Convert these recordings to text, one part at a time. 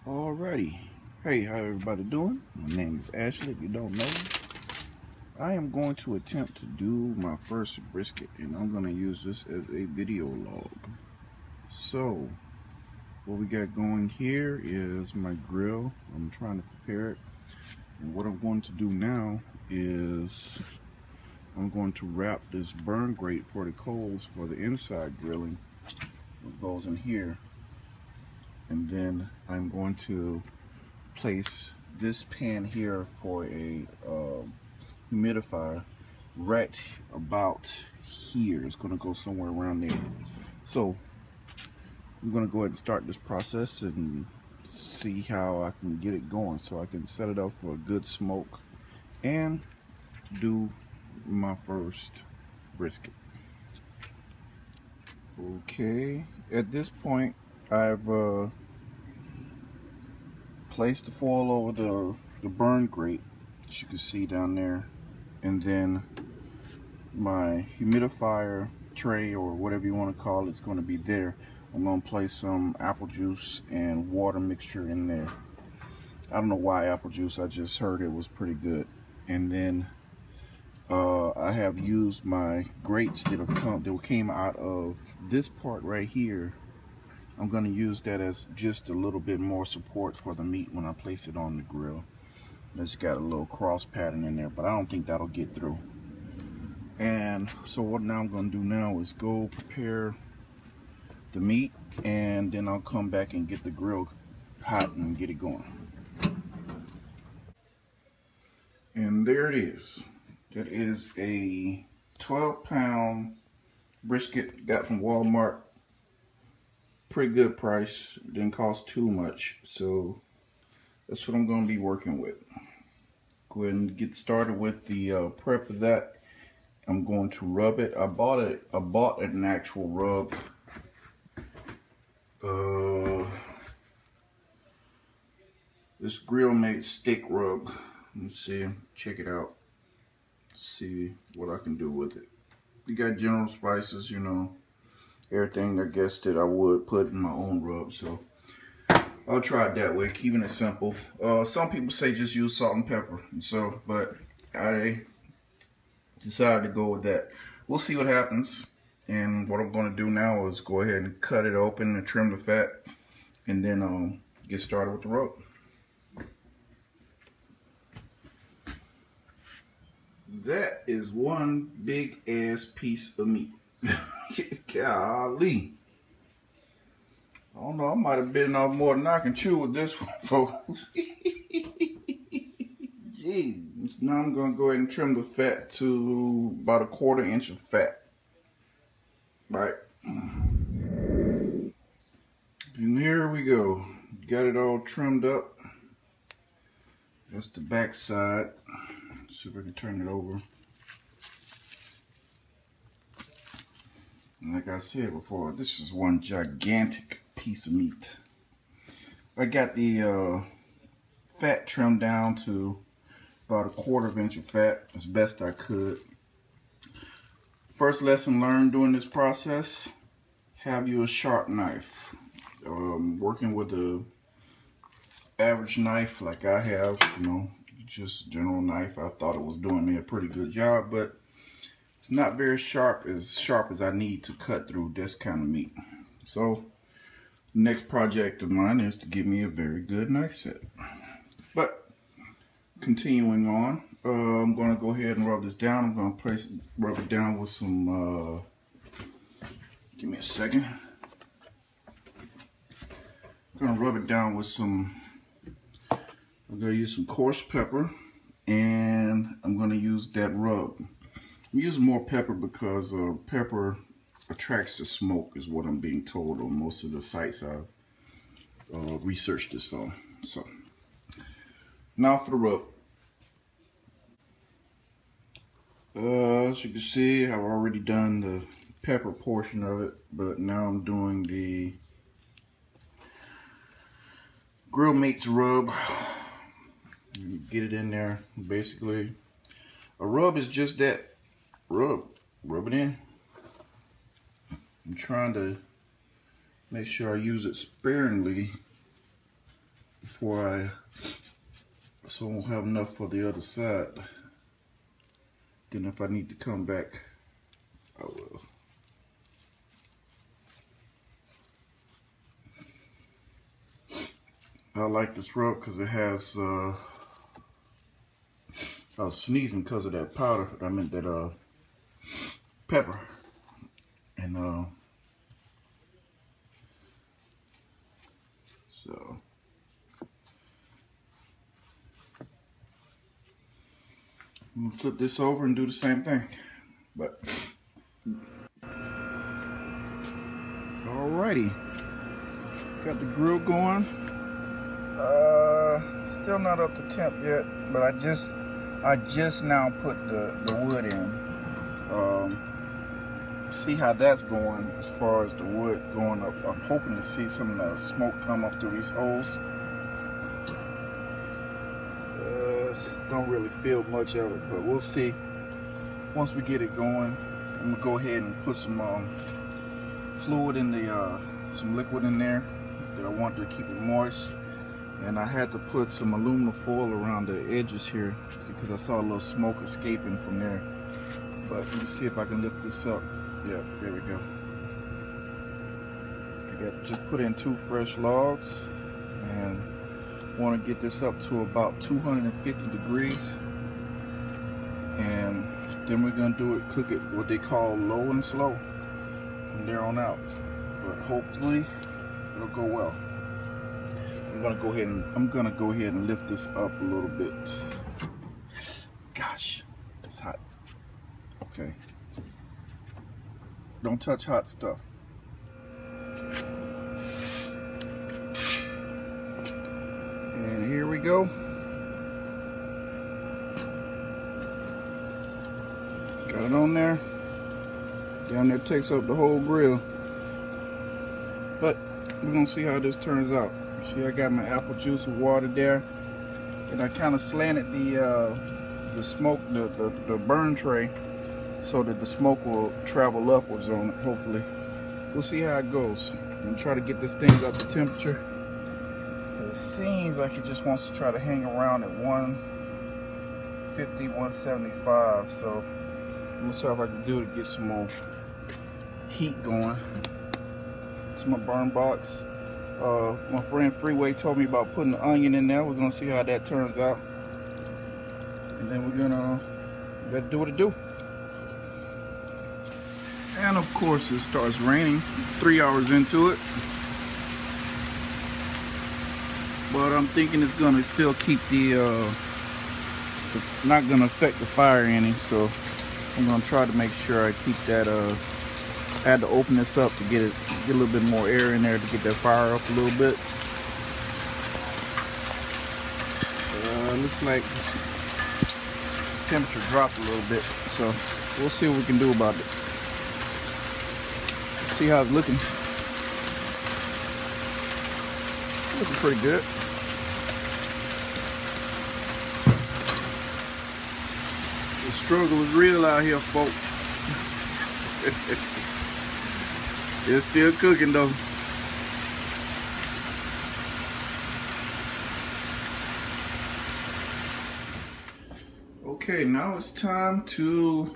Alrighty. Hey, how everybody doing? My name is Ashley, if you don't know me. I am going to attempt to do my first brisket, and I'm going to use this as a video log. So, what we got going here is my grill. I'm trying to prepare it. And what I'm going to do now is I'm going to wrap this burn grate for the coals for the inside grilling. It goes in here. And then I'm going to place this pan here for a humidifier right about here. It's going to go somewhere around there. So I'm going to go ahead and start this process and see how I can get it going so I can set it up for a good smoke and do my first brisket. Okay, at this point I've placed the foil over the burn grate, as you can see down there, and then my humidifier tray, or whatever you want to call it, is going to be there. I'm going to place some apple juice and water mixture in there. I don't know why apple juice, I just heard it was pretty good. And then I have used my grates that came out of this part right here. I'm going to use that as just a little bit more support for the meat when I place it on the grill. It's got a little cross pattern in there, but I don't think that'll get through. And so what now I'm going to do now is go prepare the meat, and then I'll come back and get the grill hot and get it going. And there it is. That is a 12-pound brisket, got from Walmart. Pretty good price, didn't cost too much, so that's what I'm going to be working with. Go ahead and get started with the prep of that. I'm going to rub it. I bought an actual rub. This Grill Mate stick rub. Let's see, check it out. See what I can do with it. You got General Spices, you know, everything I guess that I would put in my own rub, so I'll try it that way, keeping it simple. Some people say just use salt and pepper, but I decided to go with that. We'll see what happens. And what I'm going to do now is go ahead and cut it open and trim the fat, and then get started with the rub. That is one big ass piece of meat. Golly. I don't know, I might have bitten off more than I can chew with this one, folks. Jeez. Now I'm going to go ahead and trim the fat to about a 1/4 inch of fat. Right. And here we go. Got it all trimmed up. That's the back side. Let's see if I can turn it over. And like I said before, this is one gigantic piece of meat. I got the fat trimmed down to about a 1/4 inch of fat as best I could. First lesson learned during this process, have you a sharp knife. Working with a average knife like I have, you know, just general knife, I thought it was doing me a pretty good job, but it's not very sharp as I need to cut through this kind of meat. So the next project of mine is to get me a very good knife set. But continuing on, I'm going to go ahead and rub this down. I'm going to rub it down with some, give me a second. I'm going to rub it down with some, I'm going to use some coarse pepper, and I'm going to use that rub. I'm using more pepper because pepper attracts the smoke, is what I'm being told on most of the sites I've researched this on. So now for the rub. As you can see, I've already done the pepper portion of it, but now I'm doing the Grill Mates rub. Get it in there. Basically, a rub is just that. Rub it in. I'm trying to make sure I use it sparingly so I won't have enough for the other side. Then if I need to come back, I will. I like this rub because it has, I was sneezing because of that powder, I meant that pepper. And so I'm gonna flip this over and do the same thing. But alrighty, got the grill going. Still not up to temp yet, but I just now put the wood in. See how that's going as far as the wood going up. I'm hoping to see some of the smoke come up through these holes. Don't really feel much of it, but we'll see. Once we get it going, I'm gonna go ahead and put some fluid in the some liquid in there that I want to keep it moist. And I had to put some aluminum foil around the edges here because I saw a little smoke escaping from there. But let me see if I can lift this up. Yeah, there we go. I just put in 2 fresh logs and want to get this up to about 250 degrees. And then we're going to do it, cook it what they call low and slow from there on out. But hopefully it'll go well. I'm gonna go ahead and lift this up a little bit. Gosh, it's hot. Okay. Don't touch hot stuff. And here we go. Got it on there. Down there takes up the whole grill. But we're gonna see how this turns out. See, I got my apple juice and water there, and I kind of slanted the smoke, the burn tray, so that the smoke will travel upwards on it. Hopefully, we'll see how it goes. I'm gonna try to get this thing up to temperature. It seems like it just wants to try to hang around at 150, 175. So I'm gonna see if I can do to get some more heat going. It's my burn box. My friend Freeway told me about putting the onion in there. We're gonna see how that turns out, and then we're gonna do what it do. And of course, it starts raining 3 hours into it, but I'm thinking it's gonna still keep not gonna affect the fire any. So I'm gonna try to make sure I keep that. I had to open this up to get a little bit more air in there to get that fire up a little bit. Looks like the temperature dropped a little bit, so we'll see what we can do about it. See how it's looking. Looking pretty good. The struggle is real out here, folks. It's still cooking though. Okay, now it's time to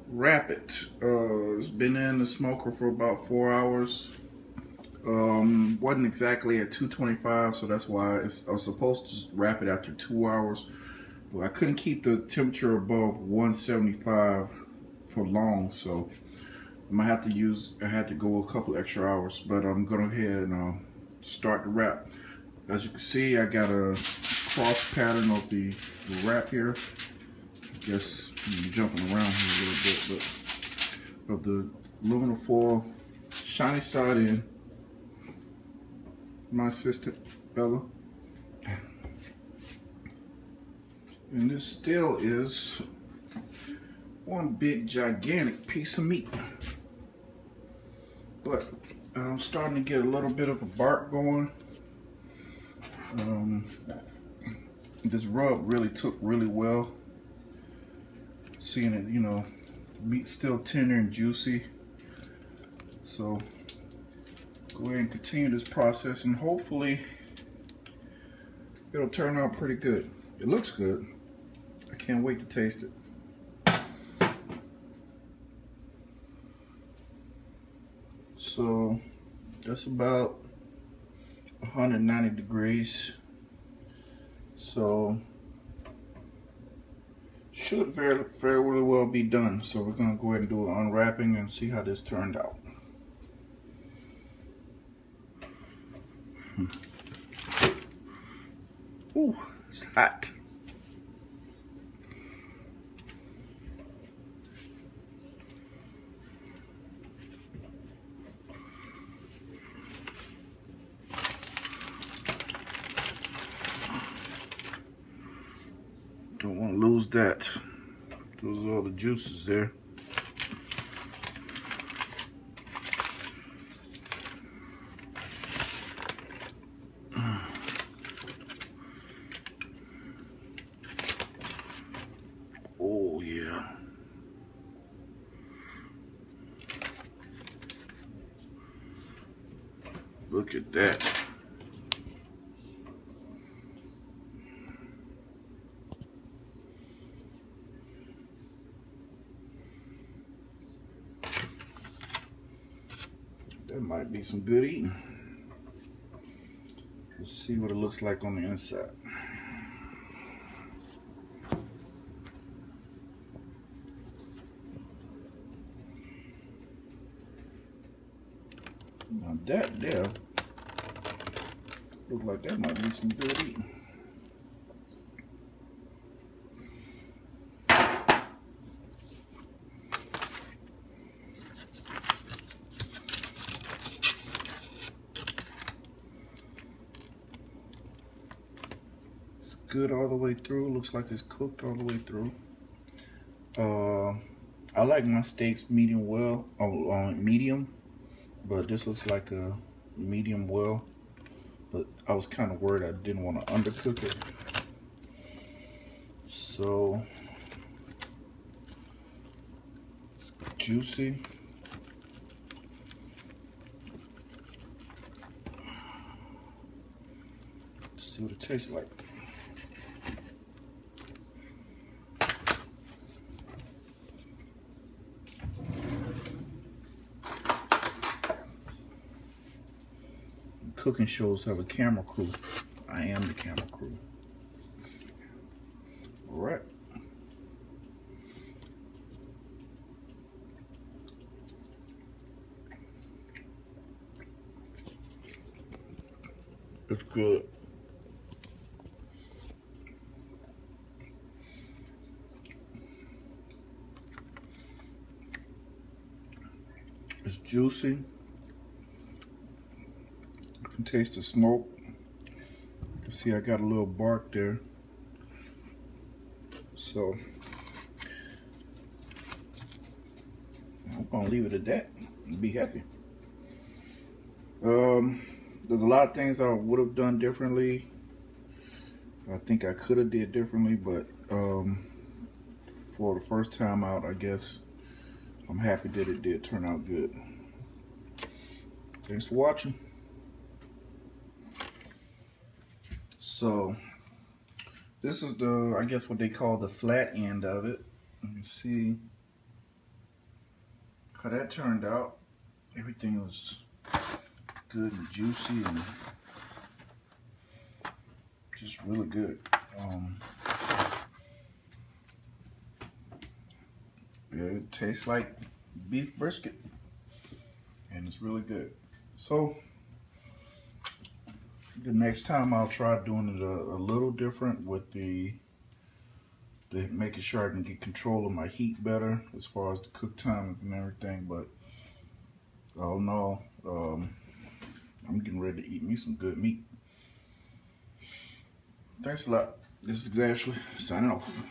wrap it. It's been in the smoker for about 4 hours. Wasn't exactly at 225, so that's why I was supposed to just wrap it after 2 hours. But I couldn't keep the temperature above 175 for long, so I had to go a couple extra hours. But I'm gonna go ahead and start the wrap. As you can see, I got a cross pattern of the wrap here. I guess I'm jumping around here a little bit, but of the aluminum foil, shiny side in. My assistant Bella, and this still is one big gigantic piece of meat, but I'm starting to get a little bit of a bark going. This rub really took really well. Seeing it, you know, meat's still tender and juicy. So go ahead and continue this process, and hopefully it'll turn out pretty good. It looks good. I can't wait to taste it. So that's about 190 degrees. So should very well be done. So we're gonna go ahead and do an unwrapping and see how this turned out. Ooh, it's hot. Don't want to lose that. Those are all the juices there. Oh yeah. Look at that. That might be some good eating. Let's see what it looks like on the inside. Now that there look like that might be some good eating. It's good all the way through. Looks like it's cooked all the way through. I like my steaks medium well, medium. But this looks like a medium well, but I was kind of worried I didn't want to undercook it. So it's juicy. Let's see what it tastes like. Cooking shows have a camera crew. I am the camera crew. All right. It's good. It's juicy. You can taste the smoke. You can see I got a little bark there. So I'm gonna leave it at that and be happy. There's a lot of things I would have done differently. I think I could have did differently, but for the first time out, I guess I'm happy that it did turn out good. Thanks for watching. So this is the, I guess what they call the flat end of it. You can see how that turned out. Everything was good and juicy and just really good. It tastes like beef brisket and it's really good. So the next time I'll try doing it a little different with the making sure I can get control of my heat better as far as the cook times and everything. But all in all, I'm getting ready to eat me some good meat. Thanks a lot. This is Ashley signing off.